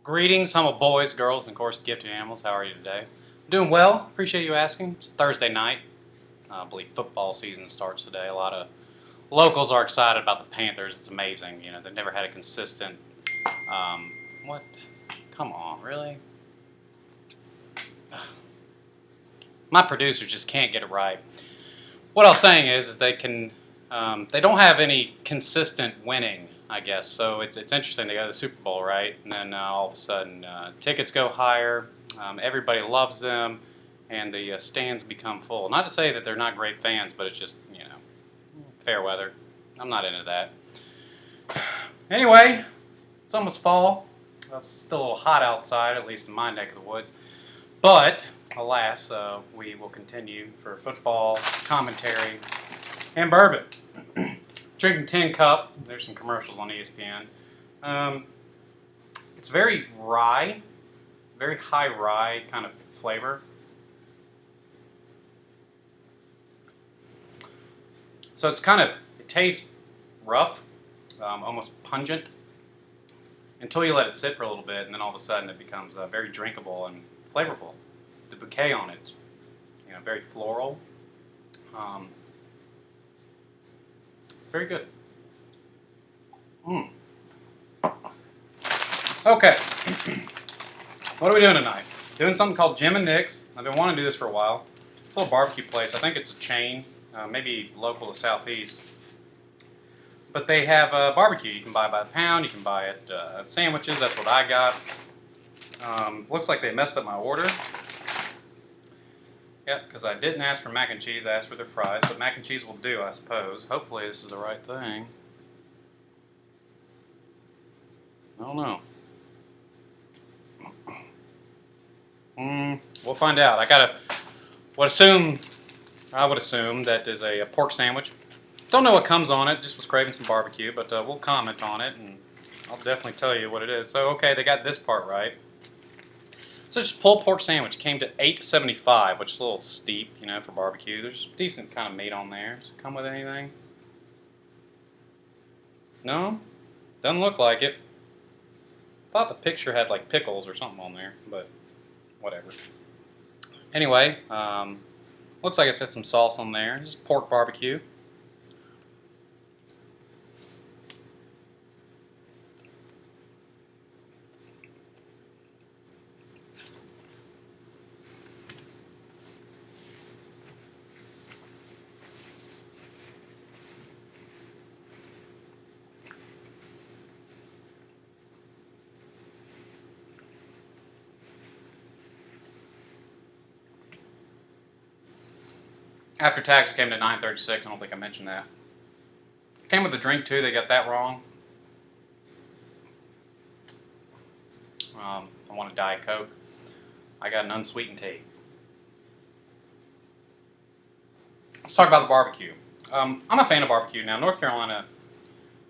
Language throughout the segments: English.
Greetings, humble boys, girls, and of course gifted animals. How are you today? I'm doing well. Appreciate you asking. It's Thursday night. I believe football season starts today. A lot of locals are excited about the Panthers. It's amazing. You know, they've never had a consistent. What? Come on, really? My producers just can't get it right. What I was saying is they can. They don't have any consistent winning, I guess. So it's interesting. They go to the Super Bowl, right? And then all of a sudden, tickets go higher. Everybody loves them, and the stands become full. Not to say that they're not great fans, but it's just fair weather. I'm not into that. Anyway, it's almost fall. It's still a little hot outside, at least in my neck of the woods. But alas, we will continue for football commentary and bourbon. Drinking Tin Cup. There's some commercials on ESPN. It's very rye, very high rye kind of flavor. So it tastes rough, almost pungent, until you let it sit for a little bit, and then all of a sudden it becomes very drinkable and flavorful. The bouquet on it's very floral. Very good. Okay. What are we doing tonight? Doing something called Jim and Nick's. I've been wanting to do this for a while. It's a little barbecue place. I think it's a chain, maybe local to Southeast. But they have barbecue. You can buy by the pound. You can buy it sandwiches. That's what I got. Looks like they messed up my order. Yeah, because I didn't ask for mac and cheese. I asked for their fries. But mac and cheese will do, I suppose. Hopefully this is the right thing. I don't know. We'll find out. I would assume that is a pork sandwich. Don't know what comes on it. Just was craving some barbecue, but we'll comment on it, and I'll definitely tell you what it is. So, okay, they got this part right. So, just pulled pork sandwich came to $8.75, which is a little steep, for barbecue. There's decent kind of meat on there. Does it come with anything? No, doesn't look like it. Thought the picture had like pickles or something on there, but whatever. Anyway, looks like it's got some sauce on there. This is pork barbecue. After tax, it came to $9.36. I don't think I mentioned that. Came with a drink too. They got that wrong. I want a Diet Coke. I got an unsweetened tea. Let's talk about the barbecue. I'm a fan of barbecue. Now, North Carolina,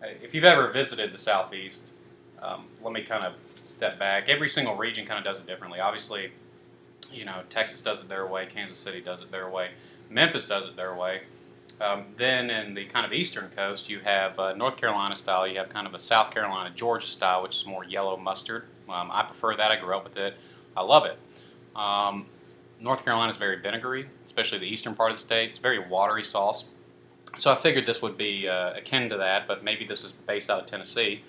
if you've ever visited the Southeast, let me kind of step back. Every single region kind of does it differently. Obviously, Texas does it their way. Kansas City does it their way. Memphis does it their way. Then in the kind of eastern coast, you have North Carolina style. You have kind of a South Carolina, Georgia style, which is more yellow mustard. I prefer that. I grew up with it. I love it. North Carolina is very vinegary, especially the eastern part of the state. It's very watery sauce. So I figured this would be akin to that, but maybe this is based out of Tennessee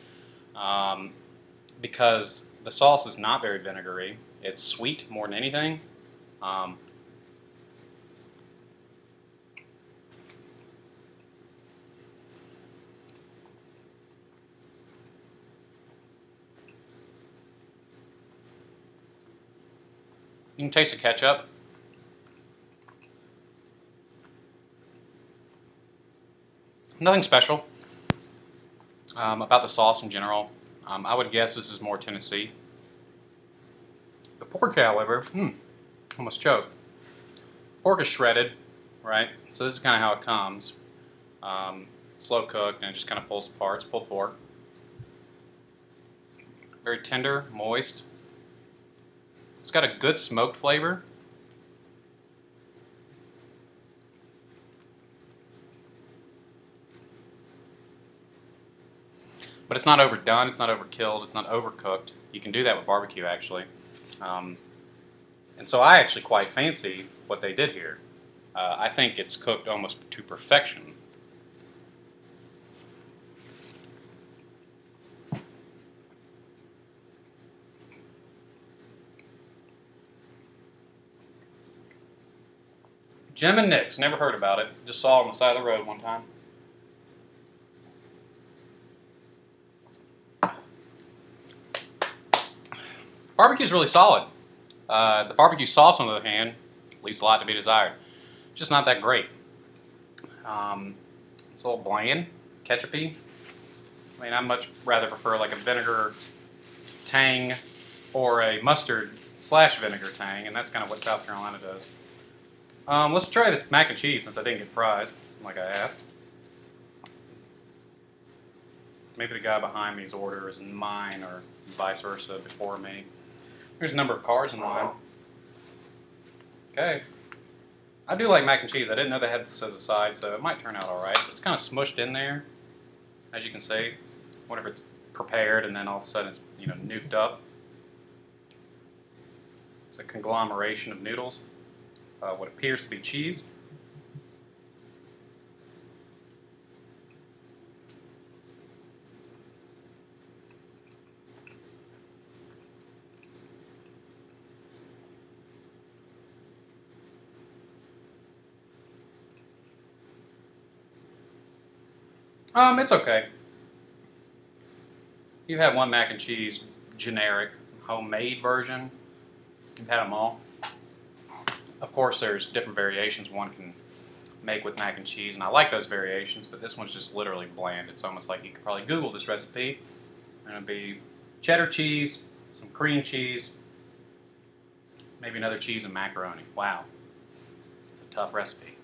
because the sauce is not very vinegary. It's sweet more than anything. You can taste the ketchup. Nothing special about the sauce in general. I would guess this is more Tennessee. The pork, however, almost choked. Pork is shredded, right? So this is kind of how it comes. Slow cooked, and it just kind of pulls apart. It's pulled pork. Very tender, moist. It's got a good smoked flavor. But it's not overdone, it's not overkilled, it's not overcooked. You can do that with barbecue, actually. And so I actually quite fancy what they did here. I think it's cooked almost to perfection. Jim and Nick's, never heard about it. Just saw it on the side of the road one time. Barbecue is really solid. The barbecue sauce, on the other hand, leaves a lot to be desired. Just not that great. It's a little bland, ketchupy. I mean, I much rather prefer like a vinegar tang or a mustard / vinegar tang, and that's kind of what South Carolina does. Let's try this mac and cheese since I didn't get fries, like I asked. Maybe the guy behind me's order is mine, or vice versa before me. There's a number of cars in line. Okay. I do like mac and cheese. I didn't know they had this as a side, so it might turn out alright. It's kind of smushed in there, as you can see. Whenever it's prepared and then all of a sudden it's, nuked up. It's a conglomeration of noodles. What appears to be cheese. It's okay. You have one mac and cheese generic homemade version. You've had them all. Of course, there's different variations one can make with mac and cheese, and I like those variations, but this one's just literally bland. It's almost like you could probably Google this recipe, and it'll be cheddar cheese, some cream cheese, maybe another cheese and macaroni. Wow. It's a tough recipe.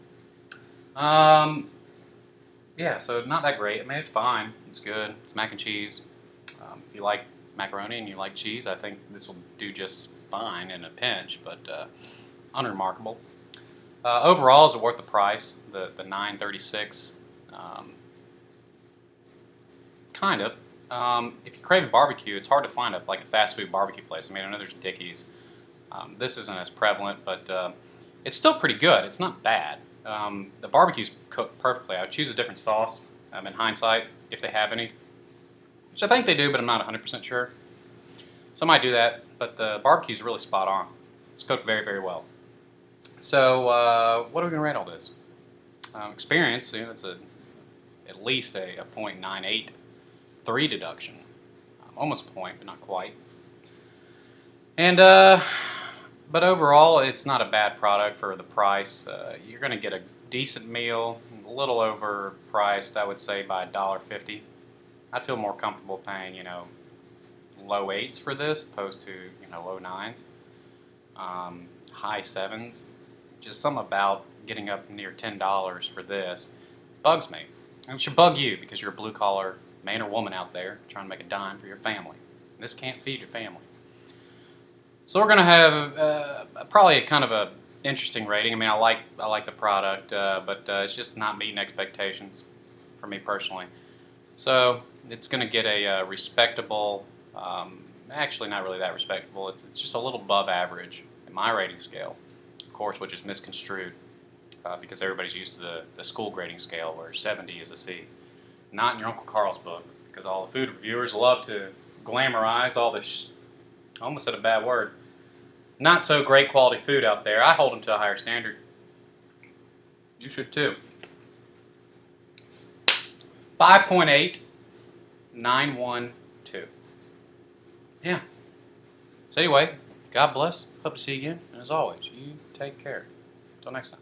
Yeah, so not that great. I mean, it's fine. It's good. It's mac and cheese. If you like macaroni and you like cheese, I think this will do just fine in a pinch, but unremarkable. Overall, is it worth the price? The $9.36, kind of. If you crave a barbecue, it's hard to find a fast food barbecue place. I mean, I know there's Dickey's. This isn't as prevalent, but it's still pretty good. It's not bad. The barbecue's cooked perfectly. I would choose a different sauce, in hindsight, if they have any, which I think they do, but I'm not 100% sure. So I might do that, but the barbecue's really spot on. It's cooked very, very well. So what are we going to rate all this? Experience, that's at least a .983 deduction. Almost a point, but not quite. And but overall, it's not a bad product for the price. You're going to get a decent meal, a little overpriced, I would say, by $1.50. I'd feel more comfortable paying, low 8s for this, opposed to, low 9s, high 7s. Just something about getting up near $10 for this bugs me. And it should bug you because you're a blue-collar man or woman out there trying to make a dime for your family. And this can't feed your family. So we're going to have probably a kind of a interesting rating. I mean, I like the product, but it's just not meeting expectations for me personally. So it's going to get a respectable, actually not really that respectable. It's just a little above average in my rating scale, of course, which is misconstrued because everybody's used to the school grading scale where 70 is a C. Not in your Uncle Karl's book, because all the food reviewers love to glamorize all this. I almost said a bad word. Not so great quality food out there. I hold them to a higher standard. You should too. 5.8912. Yeah. So anyway, God bless. Hope to see you again. And as always, you take care. Until next time.